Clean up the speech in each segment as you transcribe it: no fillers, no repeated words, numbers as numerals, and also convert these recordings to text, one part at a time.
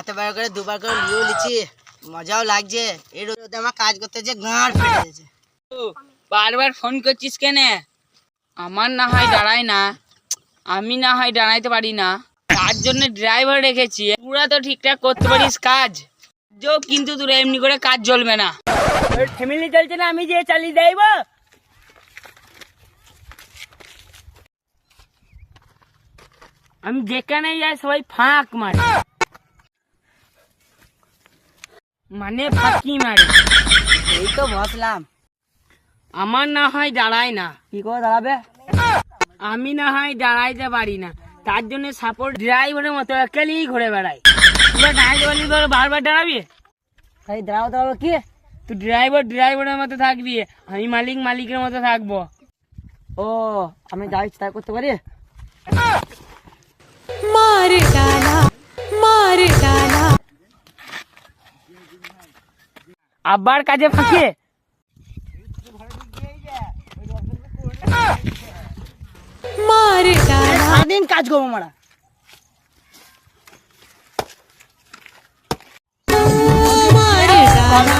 রাতে বার করে দুবার করে লিও লিছি, মজাও লাগছে। এই রোদে আমার কাজ করতে যে গাঁড় ফেটে গেছে। বারবার ফোন করছিস কেন? আমার না হয় দাঁড়াই না, আমি না হয় দাঁড়াইতে পারি না, তার জন্য ড্রাইভার রেখেছি। পুরা তো ঠিকঠাক করতে পারিস কাজ, কিন্তু তোর এমনি করে কাজ চলবে না। ফ্যামিলি চলছে না, আমি যে চালিয়ে দেব। আমি যেখানে যাই সবাই ফাঁক মারে, মানে ফাঁকি মারে। এই তো বসলাম। আমার না হয় দাঁড়ায় না, কি করে দাঁড়াবে? আমি না হয় দাঁড়াইতে পারি না, তার জন্য সাপোর্ট ড্রাইভারের মতো একালেই ঘুরে বেড়াই। তোরা দাঁড়াইতে পারলি তো বারবার দাঁড়াবি? তাই দাঁড়াতে পারবো কি? তুই ড্রাইভারের মতো থাকবি, আমি মালিকের মতো থাকবো। ও, আমি যা ইচ্ছা তাই করতে পারি? मार डाला मार डाला আবার কাজে ফাঁকিয়ে मार डाला সারাদিন কাজ করবো মারা। मार डाला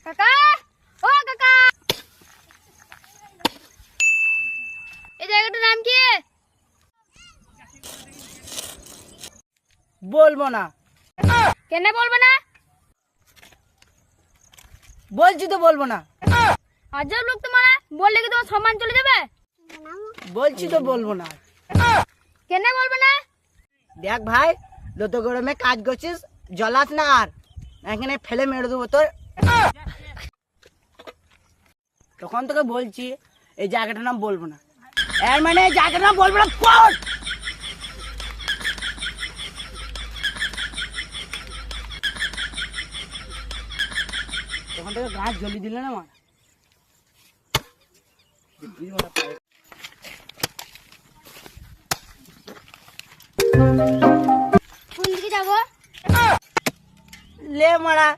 কাকা, ও কাকা, এই জায়গাটার নাম কি? বলবো না। কেন বলবে না? বলছি তো বলবো না। আজব লোক তো, মানে বললে কি তোমার সম্মান চলে যাবে? বলছি তো বলবো না। কেন বলবে না? দেখ ভাই, যত গরমে কাজ করছিস জ্বলাস না, আর এখানে ফেলে মেরে দেবো তোর। তখন তোকে বলছি এই জায়গাটার নাম বলবো না। এর মানে এই জায়গাটার নাম বলবো না। কোন তখন তোকে গাছ জ্বলি দিল না আমার। কোন দিকে যাবো? লে মারা,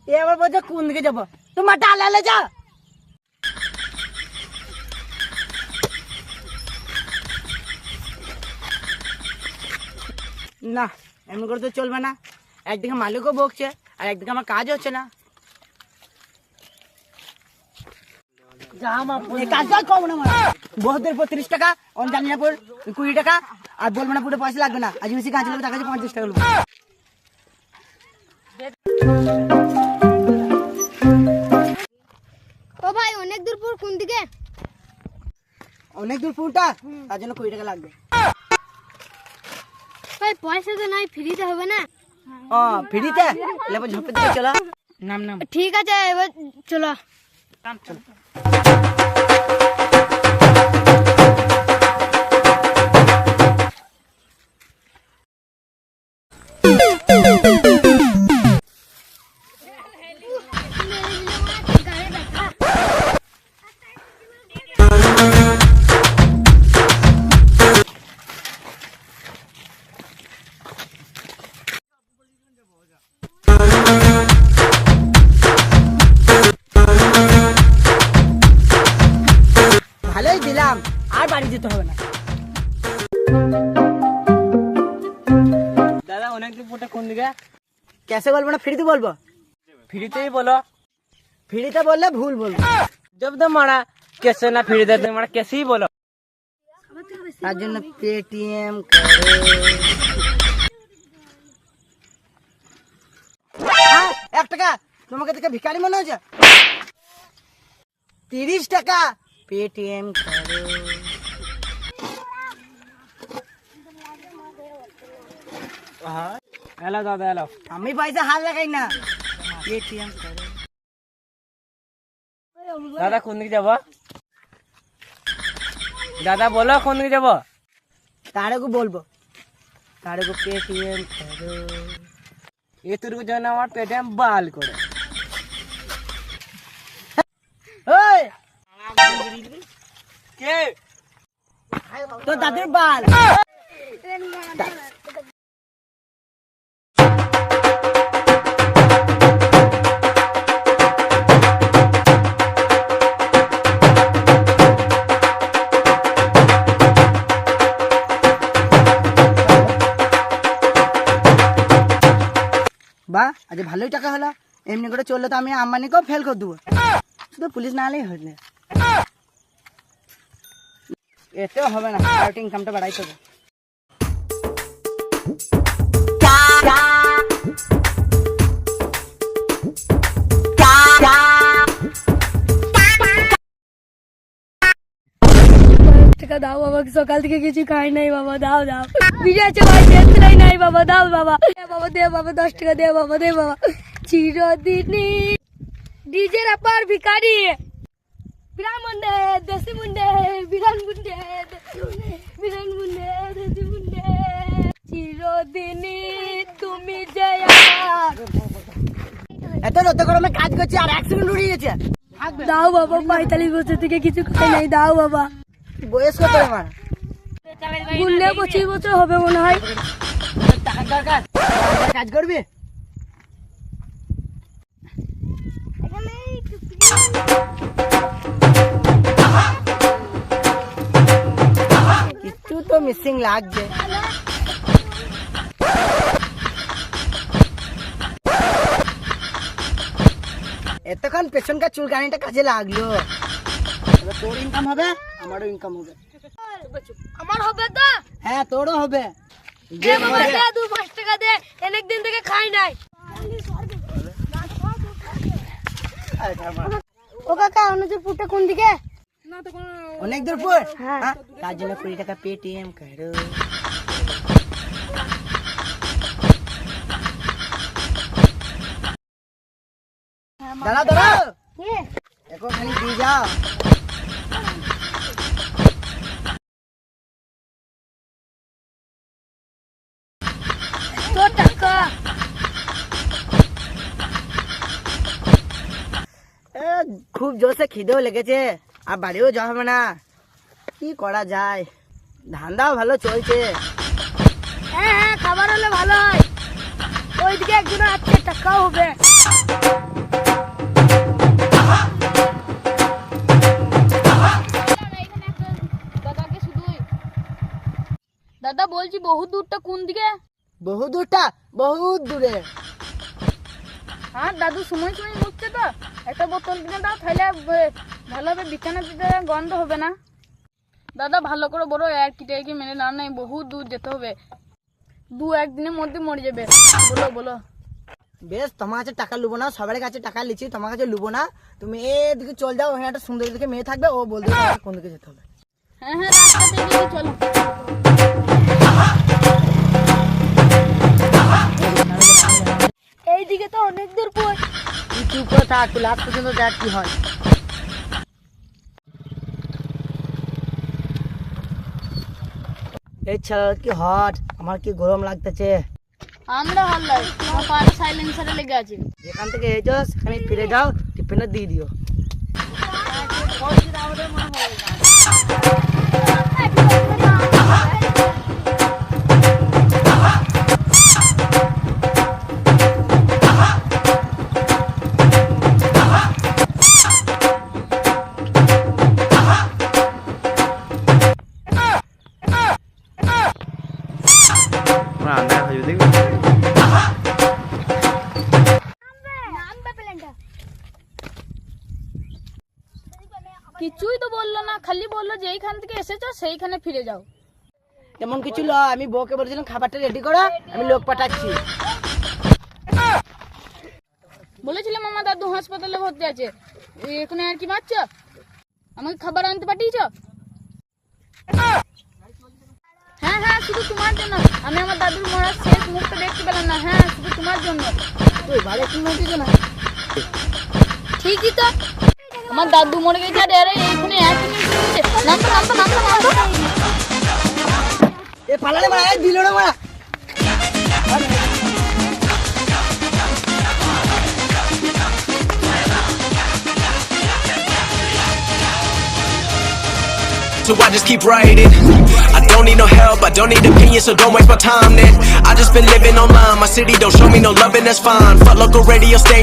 এবার বলছে কোন দিকে যাবো? তোমার টালে যা। না, এমন করে তো চলবে না। একদিকে মালিকও বকছে আর একদিকে আমার কাজ হচ্ছে না। বহুদের ৩৫ টাকা, জানিনাপুর ২০ টাকা, আর বলবো না পুরো পয়সা লাগবে না। আজ বেশি কাজ লাগবে, তার কাছে ৫০ টাকা নেবো। ও ভাই, অনেক দূর পুর কোন দিকে? অনেক দূর পুরটা, তার জন্য ২০ টাকা লাগবে। ভাই পয়সা তো নাই, ফ্রিতে হবে না? ও ফ্রিতে? লেবো ঝোপে দিকে চলো। নাম ঠিক আছে, এবার চলো। চল। ভালোই দিলাম, আর বাড়ি যেতে হবে না। দাদা অনেক দূর পুরটা কোন দিকে? ক্যাশে বলবো না, ফ্রিতে বলবো? ফ্রিতেই বলো। ফ্রিতে বললে ভুল বলবো। জব তো মারা कैसे ना फिर देते, मारा कैसे ही बोलो। তার জন্য পেটিএম করে। ১ টাকা, তোমাকে দেখে ভিখারি মনে হচ্ছে? ৩০ টাকা পেটিএম করো। এলো দাদা এলো। আমি পয়সা হাত লাগাই না, পেটিএম করো। দাদা কোন দিকে যাবো? দাদা বলো কোন দিকে যাবো? তারেকু বলবো, তারেকু পেটিএম করো। এতটুকু জন্য আমার পেটে বাল করে। ওই কে? তো দাদুর বাল। আজ ভালোই টাকা হলো, এমনি করে চললে তো আমি আম্বানিকেও ফেল করে দেবো, শুধু পুলিশ না হলেই হলে। এতেও হবে না, আরেকটু ইনকামটা বাড়াইতে হবে। টাকা দাও বাবা, সকাল থেকে কিছু খাই নাই বাবা, দাও দাও। বিরিয়ানি ভাই দেখতে নাই বাবা, দাও বাবা। বাবা দে বাবা, 10 টাকা দে বাবা, দে বাবা। চিরদিনই ডিজের আপার ভিখারি, বিরান মুন্ডে দেশি মুন্ডে, বিরান মুন্ডে বিরান মুন্ডে দেশি মুন্ডে, চিরদিনই তুমি যে আমার। এত রত গরমে কাজ করছি আর 1 সেকেন্ড উড়িয়ে গেছে। দাও বাবা, 45 বছর থেকে কিছু খাই নাই, দাও বাবা। বয়স কত আমার? গুনলে 25 বছর হবে মনে হয়। টাকা দরকার, কাজ করবি? কিছু তো মিসিং লাগছে। এতক্ষণ পেছনকার চুলকানিটা কাজে লাগলো, এবার তোর ইনকাম হবে, আমারও ইনকাম হবে। আমার হবে তো? হ্যাঁ তোরও হবে। দে বাবা, দে 2-5 টাকা দে, অনেক দিন থেকে খাই নাই। ও কাকা, অনুজের পুটে কোন দিকে? অনেক দূর পর। হ্যাঁ, তার জন্য 20 টাকা পেটিএম করো। দাঁড়াও দাঁড়াও, এখন খালি দিয়ে যাও। তোর টাকা। খুব জোরসে খিদেও লেগেছে, আর বাড়িও যাওয়া হবে না, কি করা যায়? ধান্দাও ভালো চলছে। হ্যাঁ হ্যাঁ, খাবার হলে ভালো হয়। ওইদিকে একজন আছে, টাকাও হবে। দাদা বলছি, বহু দূরটা কোন দিকে? বহু দূরটা? বহুত দূরে। হ্যাঁ দাদু, সময় সময় মুখছে তো, একটা বোতল কিনে দাও, তাহলে ভালো হবে, বিছানা দিতে গন্ধ হবে না। দাদা ভালো করে বড়, আর কি মেনে না, নাই বহুত দূর যেতে হবে, 2-1 দিনের মধ্যে মরে যাবে। বলো বলো। বেশ, তোমার কাছে টাকা লুবো না, সবার কাছে টাকা লিছি, তোমার কাছে লুবো না। তুমি এদিকে চল যাও, ওখানে একটা সুন্দর দিকে মেয়ে থাকবে, ও বলতে পারবে কোন দিকে যেতে হবে। হ্যাঁ হ্যাঁ, রাস্তাতে এদিকে চলো। এইদিকে তো অনেক দূর পর। তুই চুপ করে থাক, তুই লাস্ট পর্যন্ত দেখ কি হয়। এই ছেলে কি হট, আমার কি গরম লাগতেছে। আমরা হল্লাই, তোমার পাড়ে সাইলেন্সারে লেগে আছে। যেখান থেকে এসো সেখানে ফিরে যাও, টিফিনে দিয়ে দিও। কিছুই তো বললো না, খালি বললো যে এইখান থেকে এসেছো সেইখানে ফিরে যাও। তেমন কিছু লয়, আমি বউকে বলেছিলাম খাবারটা রেডি করো, আমি লোক পাঠাচ্ছি। বলেছিলাম আমার দাদু হাসপাতালে ভর্তি আছে, এখানে আর কি মারছ? আমাকে খাবার আনতে পাঠিয়েছ? হ্যাঁ হ্যাঁ, শুধু তোমার জন্য। আমি আমার দাদুর মরার শেষ মুহূর্তে দেখতে পেলাম না। হ্যাঁ, শুধু তোমার জন্য। তুই ভালো কি বলছিস না? ঠিকই তো, আমার দাদু মরে গেছে আর এরা এইখানে 1 মিনিট নামতো নামতো নামতো নামতো। এ পালালে মারা, এই দিল না মারা। So I just keep writing. I don't need no help, I don't need opinions, so don't waste my time then. I just been living online, my city don't show me no love and that's fine. Fuck local radio station.